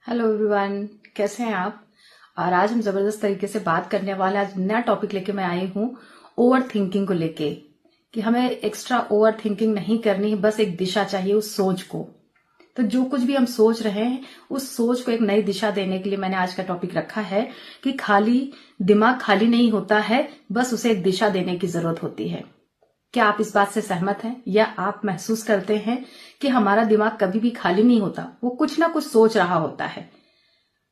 Hello everyone, कैसे हैं आप। और आज हम जबरदस्त तरीके से बात करने वाले आज नया टॉपिक लेके मैं आई हूँ ओवर थिंकिंग को लेके कि हमें एक्स्ट्रा ओवर थिंकिंग नहीं करनी है, बस एक दिशा चाहिए उस सोच को। तो जो कुछ भी हम सोच रहे हैं उस सोच को एक नई दिशा देने के लिए मैंने आज का टॉपिक रखा है कि खाली दिमाग खाली नहीं होता है, बस उसे एक दिशा देने की जरूरत होती है। क्या आप इस बात से सहमत हैं या आप महसूस करते हैं कि हमारा दिमाग कभी भी खाली नहीं होता, वो कुछ ना कुछ सोच रहा होता है।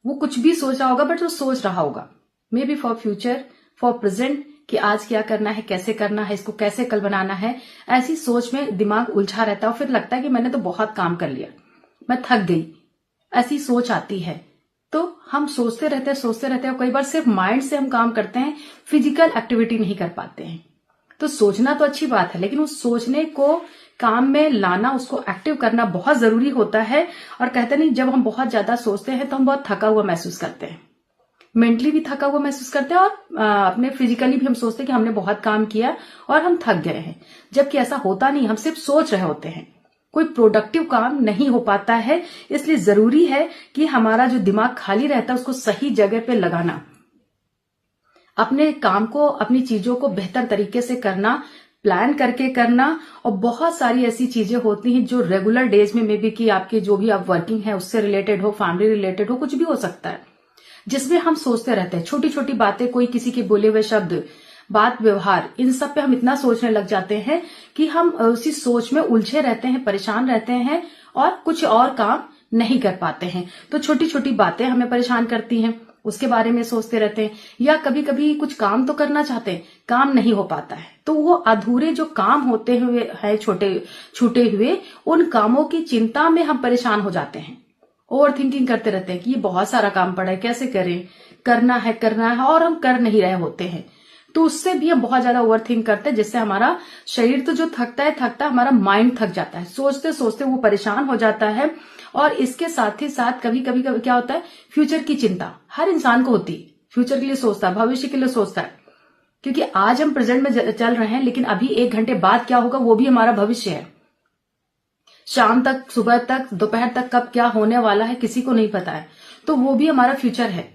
वो कुछ भी सोच रहा होगा बट वो सोच रहा होगा may be for future, for present, कि आज क्या करना है, कैसे करना है, इसको कैसे कल बनाना है। ऐसी सोच में दिमाग उलझा रहता है और फिर लगता है कि मैंने तो बहुत काम कर लिया, मैं थक गई, ऐसी सोच आती है। तो हम सोचते रहते हैं और कई बार सिर्फ माइंड से हम काम करते हैं, फिजिकल एक्टिविटी नहीं कर पाते हैं। तो सोचना तो अच्छी बात है, लेकिन उस सोचने को काम में लाना, उसको एक्टिव करना बहुत जरूरी होता है। और कहते नहीं, जब हम बहुत ज्यादा सोचते हैं तो हम बहुत थका हुआ महसूस करते हैं, मेंटली भी थका हुआ महसूस करते हैं और अपने फिजिकली भी हम सोचते हैं कि हमने बहुत काम किया और हम थक गए हैं। जबकि ऐसा होता नहीं, हम सिर्फ सोच रहे होते हैं, कोई प्रोडक्टिव काम नहीं हो पाता है। इसलिए जरूरी है कि हमारा जो दिमाग खाली रहता है उसको सही जगह पे लगाना, अपने काम को, अपनी चीजों को बेहतर तरीके से करना, प्लान करके करना। और बहुत सारी ऐसी चीजें होती हैं जो रेगुलर डेज में मे बी कि आपके जो भी आप वर्किंग है उससे रिलेटेड हो, फैमिली रिलेटेड हो, कुछ भी हो सकता है, जिसमें हम सोचते रहते हैं छोटी छोटी बातें, कोई किसी के बोले हुए शब्द, बात व्यवहार, इन सब पे हम इतना सोचने लग जाते हैं कि हम उसी सोच में उलझे रहते हैं, परेशान रहते हैं और कुछ और काम नहीं कर पाते हैं। तो छोटी छोटी बातें हमें परेशान करती हैं, उसके बारे में सोचते रहते हैं। या कभी कभी कुछ काम तो करना चाहते हैं, काम नहीं हो पाता है, तो वो अधूरे जो काम होते हुए है, छोटे छूटे हुए, उन कामों की चिंता में हम परेशान हो जाते हैं। ओवर थिंकिंग करते रहते हैं कि ये बहुत सारा काम पड़ा है, कैसे करें, करना है और हम कर नहीं रहे होते हैं। तो उससे भी हम बहुत ज्यादा ओवर थिंक करते हैं, जिससे हमारा शरीर तो जो थकता है, हमारा माइंड थक जाता है, सोचते सोचते वो परेशान हो जाता है। और इसके साथ ही साथ कभी कभी क्या होता है, फ्यूचर की चिंता हर इंसान को होती है, फ्यूचर के लिए सोचता है, भविष्य के लिए सोचता है। क्योंकि आज हम प्रेजेंट में चल रहे हैं, लेकिन अभी 1 घंटे बाद क्या होगा वो भी हमारा भविष्य है। शाम तक, सुबह तक, दोपहर तक कब क्या होने वाला है किसी को नहीं पता है, तो वो भी हमारा फ्यूचर है।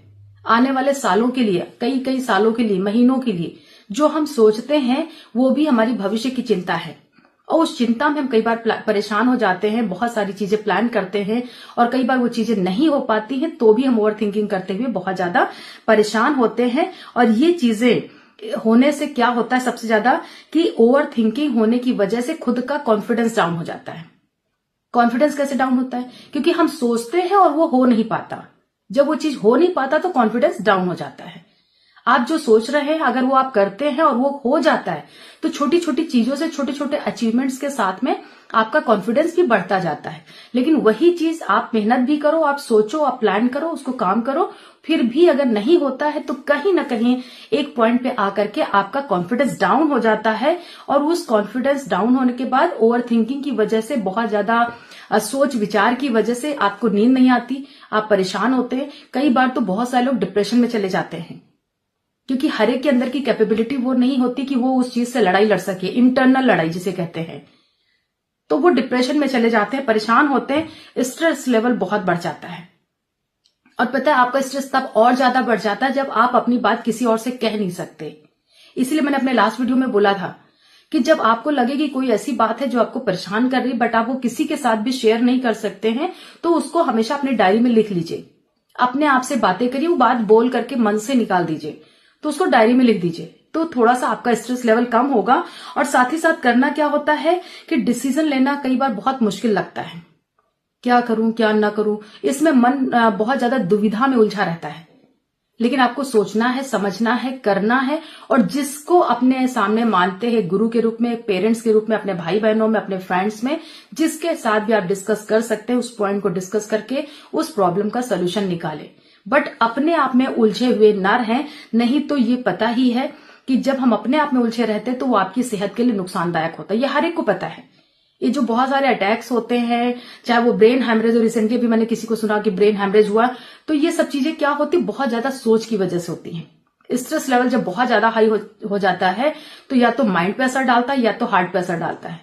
आने वाले सालों के लिए, कई कई सालों के लिए, महीनों के लिए जो हम सोचते हैं वो भी हमारी भविष्य की चिंता है। और उस चिंता में हम कई बार परेशान हो जाते हैं, बहुत सारी चीजें प्लान करते हैं और कई बार वो चीजें नहीं हो पाती हैं, तो भी हम ओवर थिंकिंग करते हुए बहुत ज्यादा परेशान होते हैं। और ये चीजें होने से क्या होता है सबसे ज्यादा, कि ओवर थिंकिंग होने की वजह से खुद का कॉन्फिडेंस डाउन हो जाता है। कॉन्फिडेंस कैसे डाउन होता है? क्योंकि हम सोचते हैं और वो हो नहीं पाता। जब वो चीज हो नहीं पाता तो कॉन्फिडेंस डाउन हो जाता है। आप जो सोच रहे हैं अगर वो आप करते हैं और वो हो जाता है, तो छोटी छोटी चीजों से, छोटे छोटे अचीवमेंट्स के साथ में आपका कॉन्फिडेंस भी बढ़ता जाता है। लेकिन वही चीज आप मेहनत भी करो, आप सोचो, आप प्लान करो, उसको काम करो, फिर भी अगर नहीं होता है तो कहीं ना कहीं एक पॉइंट पे आकर के आपका कॉन्फिडेंस डाउन हो जाता है। और उस कॉन्फिडेंस डाउन होने के बाद ओवर थिंकिंग की वजह से, बहुत ज्यादा सोच विचार की वजह से आपको नींद नहीं आती, आप परेशान होते हैं। कई बार तो बहुत सारे लोग डिप्रेशन में चले जाते हैं, क्योंकि हर एक के अंदर की कैपेबिलिटी वो नहीं होती कि वो उस चीज से लड़ाई लड़ सके, इंटरनल लड़ाई जिसे कहते हैं। तो वो डिप्रेशन में चले जाते हैं, परेशान होते हैं, स्ट्रेस लेवल बहुत बढ़ जाता है। और पता है, आपका स्ट्रेस तब और ज्यादा बढ़ जाता है जब आप अपनी बात किसी और से कह नहीं सकते। इसलिए मैंने अपने लास्ट वीडियो में बोला था कि जब आपको लगे कि कोई ऐसी बात है जो आपको परेशान कर रही, बट आप वो किसी के साथ भी शेयर नहीं कर सकते हैं, तो उसको हमेशा अपनी डायरी में लिख लीजिए। अपने आप से बातें करिए, वो बात बोल करके मन से निकाल दीजिए, तो उसको डायरी में लिख दीजिए। तो थोड़ा सा आपका स्ट्रेस लेवल कम होगा। और साथ ही साथ करना क्या होता है कि डिसीजन लेना कई बार बहुत मुश्किल लगता है, क्या करूं क्या ना करूं, इसमें मन बहुत ज्यादा दुविधा में उलझा रहता है। लेकिन आपको सोचना है, समझना है, करना है। और जिसको अपने सामने मानते हैं गुरु के रूप में, पेरेंट्स के रूप में, अपने भाई बहनों में, अपने फ्रेंड्स में, जिसके साथ भी आप डिस्कस कर सकते हैं, उस पॉइंट को डिस्कस करके उस प्रॉब्लम का सोल्यूशन निकाले। बट अपने आप में उलझे हुए ना रहें, नहीं तो ये पता ही है कि जब हम अपने आप में उलझे रहते हैं तो वो आपकी सेहत के लिए नुकसानदायक होता है। ये हर एक को पता है। ये जो बहुत सारे अटैक्स होते हैं, चाहे वो ब्रेन हैमरेज, और रिसेंटली भी मैंने किसी को सुना कि ब्रेन हैमरेज हुआ, तो ये सब चीजें क्या होती, बहुत ज्यादा सोच की वजह से होती हैं। स्ट्रेस लेवल जब बहुत ज्यादा हाई हो जाता है तो या तो माइंड पे असर डालता है या तो हार्ट पे असर डालता है।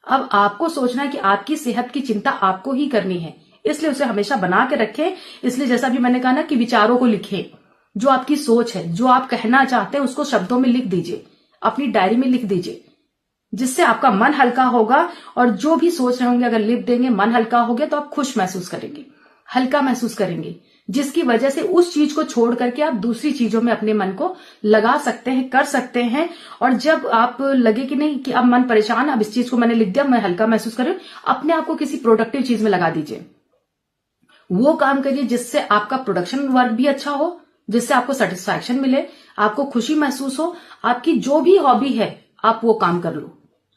अब आपको सोचना है कि आपकी सेहत की चिंता आपको ही करनी है, इसलिए उसे हमेशा बना के रखें। इसलिए जैसा भी मैंने कहा ना कि विचारों को लिखें, जो आपकी सोच है, जो आप कहना चाहते हैं उसको शब्दों में लिख दीजिए, अपनी डायरी में लिख दीजिए, जिससे आपका मन हल्का होगा। और जो भी सोच रहे होंगे अगर लिख देंगे, मन हल्का हो गया तो आप खुश महसूस करेंगे, हल्का महसूस करेंगे, जिसकी वजह से उस चीज को छोड़ करके आप दूसरी चीजों में अपने मन को लगा सकते हैं, कर सकते हैं। और जब आप लगे कि नहीं कि अब मन परेशान, अब इस चीज को मैंने लिख दिया, मैं हल्का महसूस कर रही हूं, अपने आप को किसी प्रोडक्टिव चीज में लगा दीजिए। वो काम करिए जिससे आपका प्रोडक्शन वर्क भी अच्छा हो, जिससे आपको सेटिस्फैक्शन मिले, आपको खुशी महसूस हो। आपकी जो भी हॉबी है आप वो काम कर लो,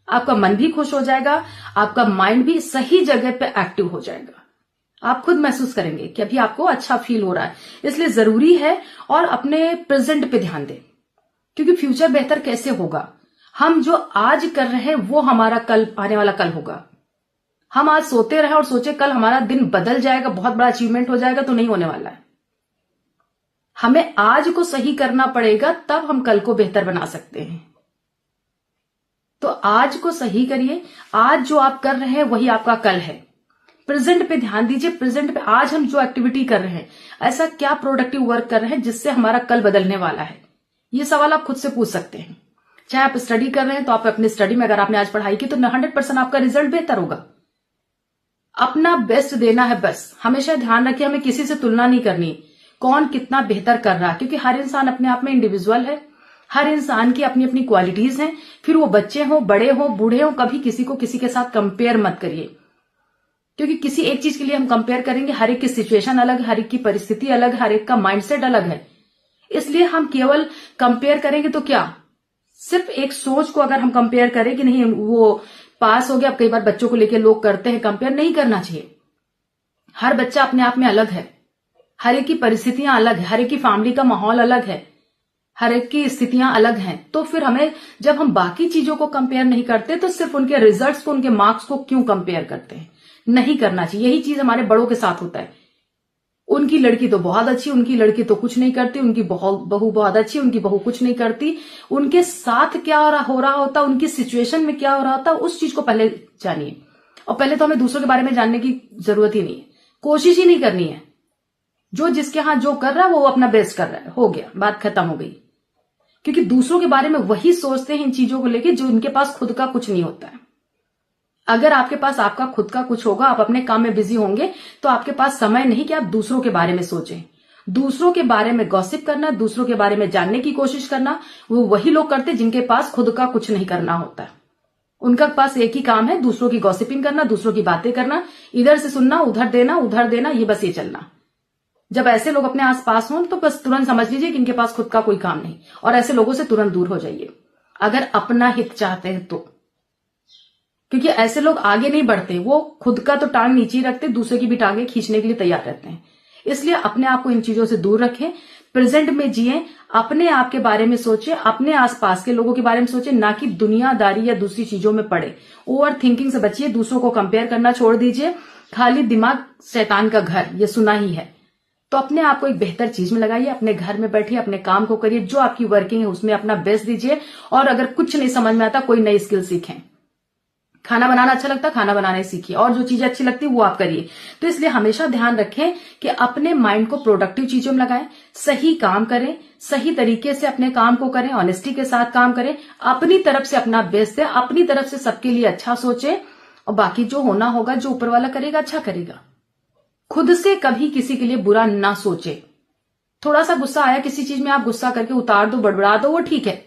आपका मन भी खुश हो जाएगा, आपका माइंड भी सही जगह पे एक्टिव हो जाएगा। आप खुद महसूस करेंगे कि अभी आपको अच्छा फील हो रहा है। इसलिए जरूरी है और अपने प्रेजेंट पे ध्यान दें, क्योंकि फ्यूचर बेहतर कैसे होगा? हम जो आज कर रहे हैं वो हमारा कल, आने वाला कल होगा। हम आज सोते रहे और सोचे कल हमारा दिन बदल जाएगा, बहुत बड़ा अचीवमेंट हो जाएगा, तो नहीं होने वाला है। हमें आज को सही करना पड़ेगा, तब हम कल को बेहतर बना सकते हैं। तो आज को सही करिए, आज जो आप कर रहे हैं वही आपका कल है। प्रेजेंट पे ध्यान दीजिए, प्रेजेंट पे आज हम जो एक्टिविटी कर रहे हैं, ऐसा क्या प्रोडक्टिव वर्क कर रहे हैं जिससे हमारा कल बदलने वाला है। ये सवाल आप खुद से पूछ सकते हैं। चाहे आप स्टडी कर रहे हैं तो आप अपनी स्टडी में, अगर आपने आज पढ़ाई की तो 100% आपका रिजल्ट बेहतर होगा। अपना बेस्ट देना है बस। हमेशा ध्यान रखिए, हमें किसी से तुलना नहीं करनी, कौन कितना बेहतर कर रहा है, क्योंकि हर इंसान अपने आप में इंडिविजुअल है। हर इंसान की अपनी अपनी क्वालिटीज हैं। फिर वो बच्चे हो, बड़े हो, बूढ़े हो, कभी किसी को किसी के साथ कंपेयर मत करिए, क्योंकि किसी एक चीज के लिए हम कंपेयर करेंगे, हर एक की सिचुएशन अलग, हर एक की परिस्थिति अलग, हर एक का माइंडसेट अलग है। इसलिए हम केवल कंपेयर करेंगे तो क्या, सिर्फ एक सोच को अगर हम कंपेयर करें कि नहीं वो पास हो गया। अब कई बार बच्चों को लेकर लोग करते हैं, कंपेयर नहीं करना चाहिए। हर बच्चा अपने आप में अलग है, हर एक की परिस्थितियां अलग है, हर एक की फैमिली का माहौल अलग है, हर एक की स्थितियां अलग हैं। तो फिर हमें, जब हम बाकी चीजों को कंपेयर नहीं करते तो सिर्फ उनके रिजल्ट्स को, उनके मार्क्स को क्यों कंपेयर करते हैं? नहीं करना चाहिए। यही चीज हमारे बड़ों के साथ होता है। उनकी लड़की तो बहुत अच्छी, उनकी लड़की तो कुछ नहीं करती, उनकी बहू बहुत अच्छी, उनकी बहू कुछ नहीं करती। उनके साथ क्या हो रहा होता, उनकी सिचुएशन में क्या हो रहा होता, उस चीज को पहले जानिए। और पहले तो हमें दूसरों के बारे में जानने की जरूरत ही नहीं है, कोशिश ही नहीं करनी है। जो जिसके यहां जो कर रहा है वो अपना बेस्ट कर रहा है, हो गया, बात खत्म हो गई। क्योंकि दूसरों के बारे में वही सोचते हैं इन चीजों को लेके जो इनके पास खुद का कुछ नहीं होता है। अगर आपके पास आपका खुद का कुछ होगा, आप अपने काम में बिजी होंगे, तो आपके पास समय नहीं कि आप दूसरों के बारे में सोचें। दूसरों के बारे में गॉसिप करना, दूसरों के बारे में जानने की कोशिश करना, वो वही लोग करते जिनके पास खुद का कुछ नहीं करना होता है। उनका पास एक ही काम है, दूसरों की गॉसिपिंग करना, दूसरों की बातें करना, इधर से सुनना, उधर देना, ये बस ये चलना। जब ऐसे लोग अपने आसपास हों तो बस तुरंत समझ लीजिए कि इनके पास खुद का कोई काम नहीं, और ऐसे लोगों से तुरंत दूर हो जाइए अगर अपना हित चाहते हैं तो। क्योंकि ऐसे लोग आगे नहीं बढ़ते, वो खुद का तो टांग नीचे ही रखते, दूसरे की भी टांगे खींचने के लिए तैयार रहते हैं। इसलिए अपने आप को इन चीजों से दूर रखें, प्रेजेंट में जिए, अपने आप के बारे में सोचे, अपने आसपास के लोगों के बारे में सोचे, ना कि दुनियादारी या दूसरी चीजों में पड़े। ओवर थिंकिंग से बचिए, दूसरों को कंपेयर करना छोड़ दीजिए। खाली दिमाग शैतान का घर, ये सुना ही है। तो अपने आप को एक बेहतर चीज में लगाइए, अपने घर में बैठिए, अपने काम को करिए, जो आपकी वर्किंग है उसमें अपना बेस्ट दीजिए। और अगर कुछ नहीं समझ में आता, कोई नई स्किल सीखें। खाना बनाना अच्छा लगता है, खाना बनाने सीखिए, और जो चीजें अच्छी लगती है वो आप करिए। तो इसलिए हमेशा ध्यान रखें कि अपने माइंड को प्रोडक्टिव चीजों में लगाएं, सही काम करें, सही तरीके से अपने काम को करें, ऑनेस्टी के साथ काम करें, अपनी तरफ से अपना बेस्ट दें, अपनी तरफ से सबके लिए अच्छा सोचें, और बाकी जो होना होगा, जो ऊपर वाला करेगा अच्छा करेगा। खुद से कभी किसी के लिए बुरा ना सोचे। थोड़ा सा गुस्सा आया किसी चीज में, आप गुस्सा करके उतार दो, बड़बड़ा दो, वो ठीक है,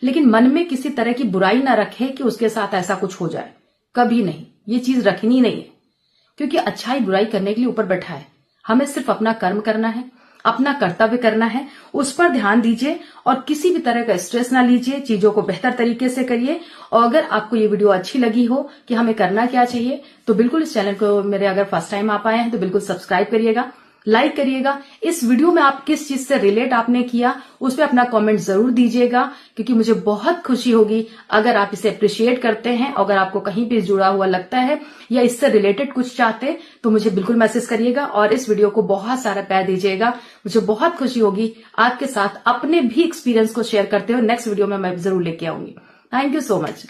लेकिन मन में किसी तरह की बुराई ना रखे कि उसके साथ ऐसा कुछ हो जाए, कभी नहीं। ये चीज रखनी नहीं है, क्योंकि अच्छाई बुराई करने के लिए ऊपर बैठा है। हमें सिर्फ अपना कर्म करना है, अपना कर्तव्य करना है, उस पर ध्यान दीजिए और किसी भी तरह का स्ट्रेस ना लीजिए, चीजों को बेहतर तरीके से करिए। और अगर आपको ये वीडियो अच्छी लगी हो कि हमें करना क्या चाहिए, तो बिल्कुल इस चैनल को, मेरे अगर फर्स्ट टाइम आप आए हैं तो बिल्कुल सब्सक्राइब करिएगा, लाइक करिएगा। इस वीडियो में आप किस चीज से रिलेट आपने किया उस पर अपना कमेंट जरूर दीजिएगा, क्योंकि मुझे बहुत खुशी होगी अगर आप इसे अप्रिशिएट करते हैं। अगर आपको कहीं भी जुड़ा हुआ लगता है या इससे रिलेटेड कुछ चाहते तो मुझे बिल्कुल मैसेज करिएगा और इस वीडियो को बहुत सारा प्यार दीजिएगा। मुझे बहुत खुशी होगी आपके साथ अपने भी एक्सपीरियंस को शेयर करते हुए नेक्स्ट वीडियो में मैं जरूर लेके आऊंगी। Thank you so much.